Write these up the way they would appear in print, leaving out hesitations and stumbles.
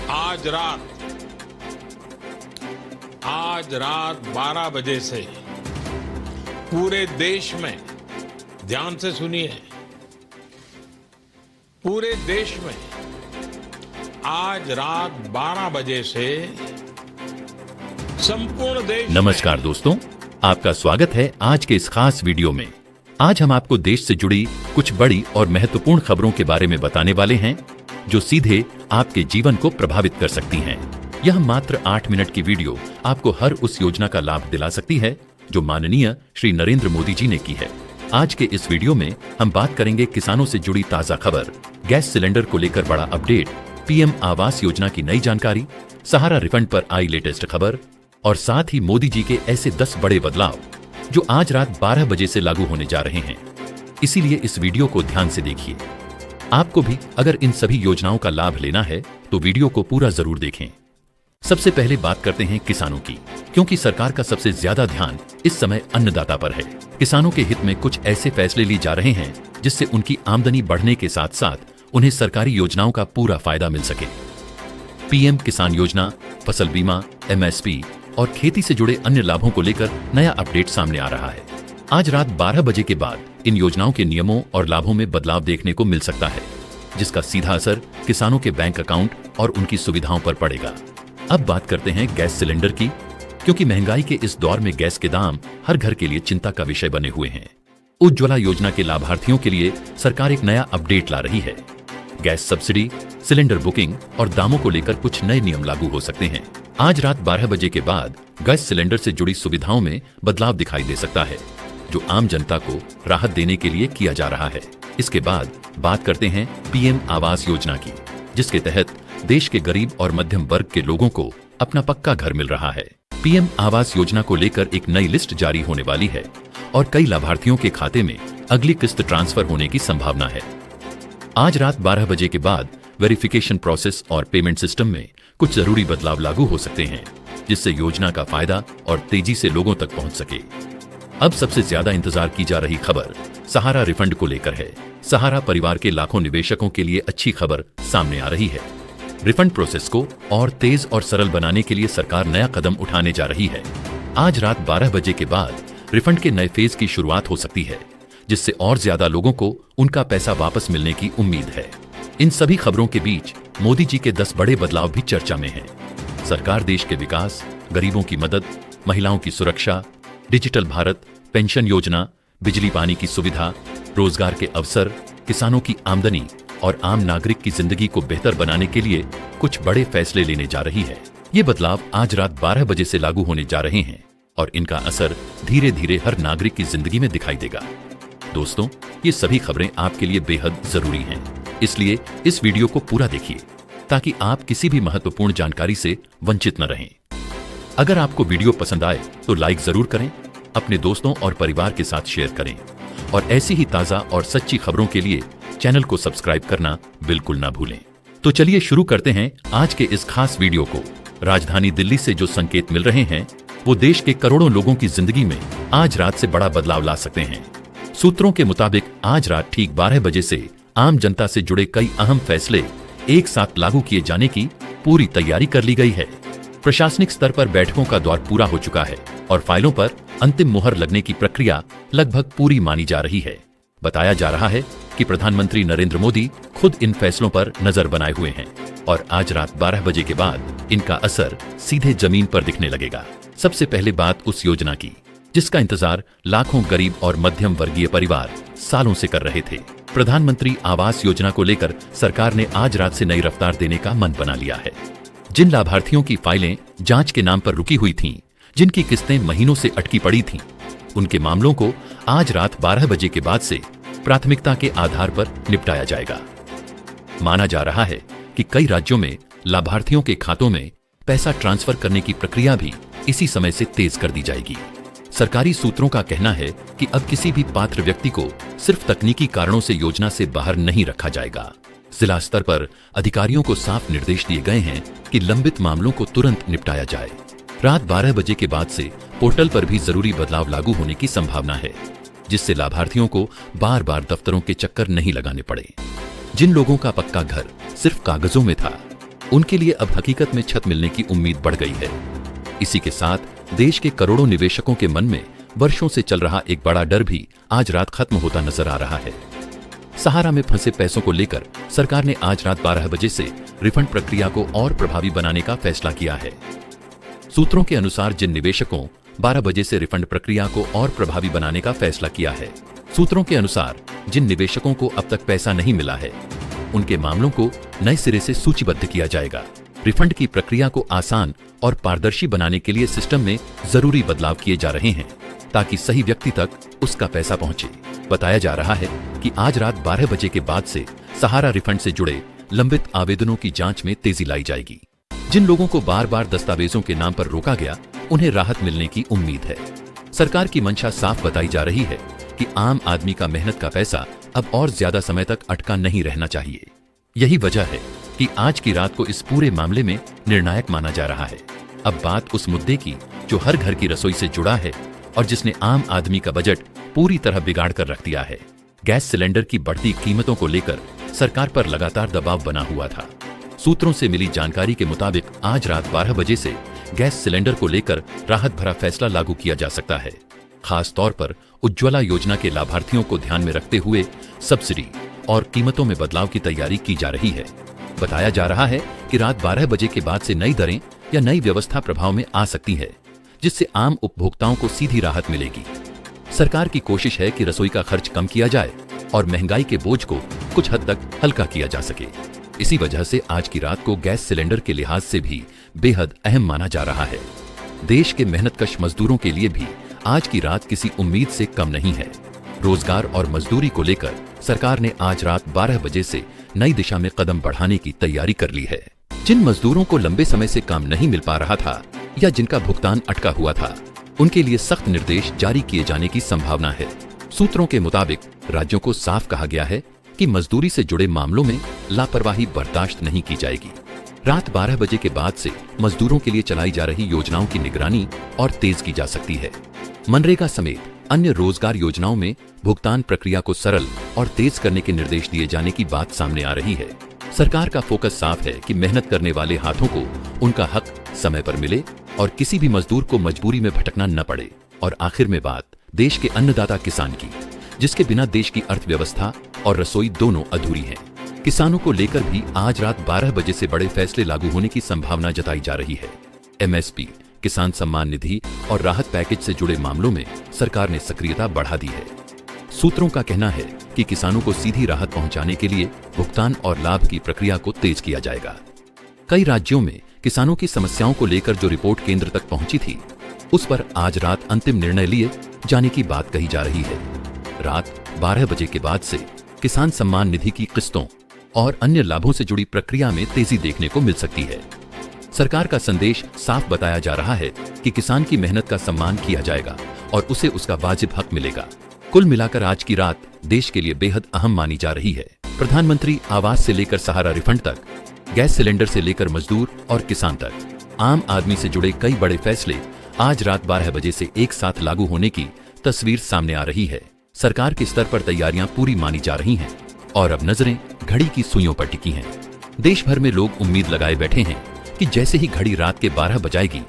आज रात 12 बजे से पूरे देश में, ध्यान से सुनिए, पूरे देश में आज रात 12 बजे से संपूर्ण देश। नमस्कार दोस्तों, आपका स्वागत है आज के इस खास वीडियो में। आज हम आपको देश से जुड़ी कुछ बड़ी और महत्वपूर्ण खबरों के बारे में बताने वाले हैं जो सीधे आपके जीवन को प्रभावित कर सकती हैं। यह मात्र 8 मिनट की वीडियो आपको हर उस योजना का लाभ दिला सकती है जो माननीय श्री नरेंद्र मोदी जी ने की है। आज के इस वीडियो में हम बात करेंगे किसानों से जुड़ी ताजा खबर, गैस सिलेंडर को लेकर बड़ा अपडेट, पीएम आवास योजना की नई जानकारी, सहारा रिफंड पर आई लेटेस्ट खबर और साथ ही मोदी जी के ऐसे 10 बड़े बदलाव जो आज रात 12 बजे से लागू होने जा रहे हैं। इसीलिए इस वीडियो को ध्यान से देखिए। आपको भी अगर इन सभी योजनाओं का लाभ लेना है तो वीडियो को पूरा जरूर देखें। सबसे पहले बात करते हैं किसानों की, क्योंकि सरकार का सबसे ज्यादा ध्यान इस समय अन्नदाता पर है। किसानों के हित में कुछ ऐसे फैसले लिए जा रहे हैं जिससे उनकी आमदनी बढ़ने के साथ साथ उन्हें सरकारी योजनाओं का पूरा फायदा मिल सके। पीएम किसान योजना, फसल बीमा, एमएसपी और खेती से जुड़े अन्य लाभों को लेकर नया अपडेट सामने आ रहा है। आज रात 12 बजे के बाद इन योजनाओं के नियमों और लाभों में बदलाव देखने को मिल सकता है, जिसका सीधा असर किसानों के बैंक अकाउंट और उनकी सुविधाओं पर पड़ेगा। अब बात करते हैं गैस सिलेंडर की, क्योंकि महंगाई के इस दौर में गैस के दाम हर घर के लिए चिंता का विषय बने हुए हैं। उज्ज्वला योजना के लाभार्थियों के लिए सरकार एक नया अपडेट ला रही है। गैस सब्सिडी, सिलेंडर बुकिंग और दामों को लेकर कुछ नए नियम लागू हो सकते हैं। आज रात 12 बजे के बाद गैस सिलेंडर से जुड़ी सुविधाओं में बदलाव दिखाई दे सकता है, जो आम जनता को राहत देने के लिए किया जा रहा है। इसके बाद बात करते हैं पीएम आवास योजना की, जिसके तहत देश के गरीब और मध्यम वर्ग के लोगों को अपना पक्का घर मिल रहा है। पीएम आवास योजना को लेकर एक नई लिस्ट जारी होने वाली है और कई लाभार्थियों के खाते में अगली किस्त ट्रांसफर होने की संभावना है। आज रात 12 बजे के बाद वेरिफिकेशन प्रोसेस और पेमेंट सिस्टम में कुछ जरूरी बदलाव लागू हो सकते हैं, जिससे योजना का फायदा और तेजी से लोगों तक पहुंच सके। अब सबसे ज्यादा इंतजार की जा रही खबर सहारा रिफंड को लेकर है। सहारा परिवार के लाखों निवेशकों के लिए अच्छी खबर सामने आ रही है। रिफंड प्रोसेस को और तेज और सरल बनाने के लिए सरकार नया कदम उठाने जा रही है। आज रात 12 बजे के बाद रिफंड के नए फेज की शुरुआत हो सकती है, जिससे और ज्यादा लोगों को उनका पैसा वापस मिलने की उम्मीद है। इन सभी खबरों के बीच मोदी जी के 10 बड़े बदलाव भी चर्चा में हैं। सरकार देश के विकास, गरीबों की मदद, महिलाओं की सुरक्षा, डिजिटल भारत, पेंशन योजना, बिजली पानी की सुविधा, रोजगार के अवसर, किसानों की आमदनी और आम नागरिक की जिंदगी को बेहतर बनाने के लिए कुछ बड़े फैसले लेने जा रही है। ये बदलाव आज रात 12 बजे से लागू होने जा रहे हैं और इनका असर धीरे धीरे हर नागरिक की जिंदगी में दिखाई देगा। दोस्तों, ये सभी खबरें आपके लिए बेहद जरूरी हैं, इसलिए इस वीडियो को पूरा देखिए ताकि आप किसी भी महत्वपूर्ण जानकारी से वंचित न रहें। अगर आपको वीडियो पसंद आए तो लाइक जरूर करें, अपने दोस्तों और परिवार के साथ शेयर करें और ऐसी ही ताजा और सच्ची खबरों के लिए चैनल को सब्सक्राइब करना बिल्कुल ना भूलें। तो चलिए शुरू करते हैं आज के इस खास वीडियो को। राजधानी दिल्ली से जो संकेत मिल रहे हैं वो देश के करोड़ों लोगों की जिंदगी में आज रात से बड़ा बदलाव ला सकते हैं। सूत्रों के मुताबिक आज रात ठीक 12 बजे से आम जनता से जुड़े कई अहम फैसले एक साथ लागू किए जाने की पूरी तैयारी कर ली गई है। प्रशासनिक स्तर पर बैठकों का दौर पूरा हो चुका है और फाइलों पर अंतिम मुहर लगने की प्रक्रिया लगभग पूरी मानी जा रही है। बताया जा रहा है कि प्रधानमंत्री नरेंद्र मोदी खुद इन फैसलों पर नजर बनाए हुए हैं और आज रात 12 बजे के बाद इनका असर सीधे जमीन पर दिखने लगेगा। सबसे पहले बात उस योजना की जिसका इंतजार लाखों गरीब और मध्यम वर्गीय परिवार सालों से कर रहे थे। प्रधानमंत्री आवास योजना को लेकर सरकार ने आज रात से नई रफ्तार देने का मन बना लिया है। जिन लाभार्थियों की फाइलें जांच के नाम पर रुकी हुई थीं, जिनकी किस्तें महीनों से अटकी पड़ी थीं, उनके मामलों को आज रात 12 बजे के बाद से प्राथमिकता के आधार पर निपटाया जाएगा। माना जा रहा है कि कई राज्यों में लाभार्थियों के खातों में पैसा ट्रांसफर करने की प्रक्रिया भी इसी समय से तेज कर दी जाएगी। सरकारी सूत्रों का कहना है कि अब किसी भी पात्र व्यक्ति को सिर्फ तकनीकी कारणों से योजना से बाहर नहीं रखा जाएगा। जिला स्तर पर अधिकारियों को साफ निर्देश दिए गए हैं कि लंबित मामलों को तुरंत निपटाया जाए। रात 12 बजे के बाद से पोर्टल पर भी जरूरी बदलाव लागू होने की संभावना है, जिससे लाभार्थियों को बार बार दफ्तरों के चक्कर नहीं लगाने पड़े। जिन लोगों का पक्का घर सिर्फ कागजों में था, उनके लिए अब हकीकत में छत मिलने की उम्मीद बढ़ गई है। इसी के साथ देश के करोड़ों निवेशकों के मन में वर्षों से चल रहा एक बड़ा डर भी आज रात खत्म होता नजर आ रहा है। सहारा में फंसे पैसों को लेकर सरकार ने आज रात 12 बजे से रिफंड प्रक्रिया को और प्रभावी बनाने का फैसला किया है। सूत्रों के अनुसार जिन निवेशकों 12 बजे से रिफंड प्रक्रिया को और प्रभावी बनाने का फैसला किया है, सूत्रों के अनुसार जिन निवेशकों को अब तक पैसा नहीं मिला है, उनके मामलों को नए सिरे से सूचीबद्ध किया जाएगा। रिफंड की प्रक्रिया को आसान और पारदर्शी बनाने के लिए सिस्टम में जरूरी बदलाव किए जा रहे हैं ताकि सही व्यक्ति तक उसका पैसा पहुंचे। बताया जा रहा है कि आज रात 12 बजे के बाद से सहारा रिफंड से जुड़े लंबित आवेदनों की जांच में तेजी लाई जाएगी। जिन लोगों को बार बार दस्तावेजों के नाम पर रोका गया, उन्हें राहत मिलने की उम्मीद है। सरकार की मंशा साफ बताई जा रही है कि आम आदमी का मेहनत का पैसा अब और ज्यादा समय तक अटका नहीं रहना चाहिए। यही वजह है कि आज की रात को इस पूरे मामले में निर्णायक माना जा रहा है। अब बात उस मुद्दे की जो हर घर की रसोई से जुड़ा है और जिसने आम आदमी का बजट पूरी तरह बिगाड़ कर रख दिया है। गैस सिलेंडर की बढ़ती कीमतों को लेकर सरकार पर लगातार दबाव बना हुआ था। सूत्रों से मिली जानकारी के मुताबिक आज रात 12 बजे से गैस सिलेंडर को लेकर राहत भरा फैसला लागू किया जा सकता है। खास तौर पर उज्ज्वला योजना के लाभार्थियों को ध्यान में रखते हुए सब्सिडी और कीमतों में बदलाव की तैयारी की जा रही है। बताया जा रहा है कि रात 12 बजे के बाद से नई दरें या नई व्यवस्था प्रभाव में आ सकती है, जिससे आम उपभोक्ताओं को सीधी राहत मिलेगी। सरकार की कोशिश है कि रसोई का खर्च कम किया जाए और महंगाई के बोझ को कुछ हद तक हल्का किया जा सके। इसी वजह से आज की रात को गैस सिलेंडर के लिहाज से भी बेहद अहम माना जा रहा है। देश के मेहनतकश मजदूरों के लिए भी आज की रात किसी उम्मीद से कम नहीं है। रोजगार और मजदूरी को लेकर सरकार ने आज रात 12 बजे से नई दिशा में कदम बढ़ाने की तैयारी कर ली है। जिन मजदूरों को लंबे समय से काम नहीं मिल पा रहा था या जिनका भुगतान अटका हुआ था, उनके लिए सख्त निर्देश जारी किए जाने की संभावना है। सूत्रों के मुताबिक राज्यों को साफ कहा गया है कि मजदूरी से जुड़े मामलों में लापरवाही बर्दाश्त नहीं की जाएगी। रात 12 बजे के बाद से मजदूरों के लिए चलाई जा रही योजनाओं की निगरानी और तेज की जा सकती है। मनरेगा समेत अन्य रोजगार योजनाओं में भुगतान प्रक्रिया को सरल और तेज करने के निर्देश दिए जाने की बात सामने आ रही है। सरकार का फोकस साफ है कि मेहनत करने वाले हाथों को उनका हक समय पर मिले और किसी भी मजदूर को मजबूरी में भटकना न पड़े। और आखिर में बात देश के अन्नदाता किसान की, जिसके बिना देश की अर्थव्यवस्था और रसोई दोनों अधूरी है। किसानों को लेकर भी आज रात 12 बजे से बड़े फैसले लागू होने की संभावना जताई जा रही है। एमएसपी, किसान सम्मान निधि और राहत पैकेज से जुड़े मामलों में सरकार ने सक्रियता बढ़ा दी है। सूत्रों का कहना है कि किसानों को सीधी राहत पहुंचाने के लिए भुगतान और लाभ की प्रक्रिया को तेज किया जाएगा। कई राज्यों में किसानों की समस्याओं को लेकर जो रिपोर्ट केंद्र तक पहुंची थी, उस पर आज रात अंतिम निर्णय लिए जाने की बात कही जा रही है। रात 12 बजे के बाद से किसान सम्मान निधि की किस्तों और अन्य लाभों से जुड़ी प्रक्रिया में तेजी देखने को मिल सकती है। सरकार का संदेश साफ बताया जा रहा है कि किसान की मेहनत का सम्मान किया जाएगा और उसे उसका वाजिब हक मिलेगा। कुल मिलाकर आज की रात देश के लिए बेहद अहम मानी जा रही है। प्रधानमंत्री आवास से लेकर सहारा रिफंड तक, गैस सिलेंडर से लेकर मजदूर और किसान तक, आम आदमी से जुड़े कई बड़े फैसले आज रात 12 बजे से एक साथ लागू होने की तस्वीर सामने आ रही है। सरकार के स्तर पर तैयारियां पूरी मानी जा रही हैं और अब नजरें घड़ी की सुइयों पर टिकी हैं। देश भर में लोग उम्मीद लगाए बैठे हैं कि जैसे ही घड़ी रात के 12 बजाएगी,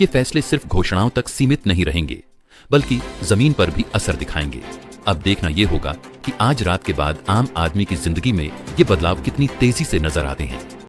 ये फैसले सिर्फ घोषणाओं तक सीमित नहीं रहेंगे, बल्कि जमीन पर भी असर दिखाएंगे। अब देखना ये होगा कि आज रात के बाद आम आदमी की जिंदगी में ये बदलाव कितनी तेजी से नजर आते हैं।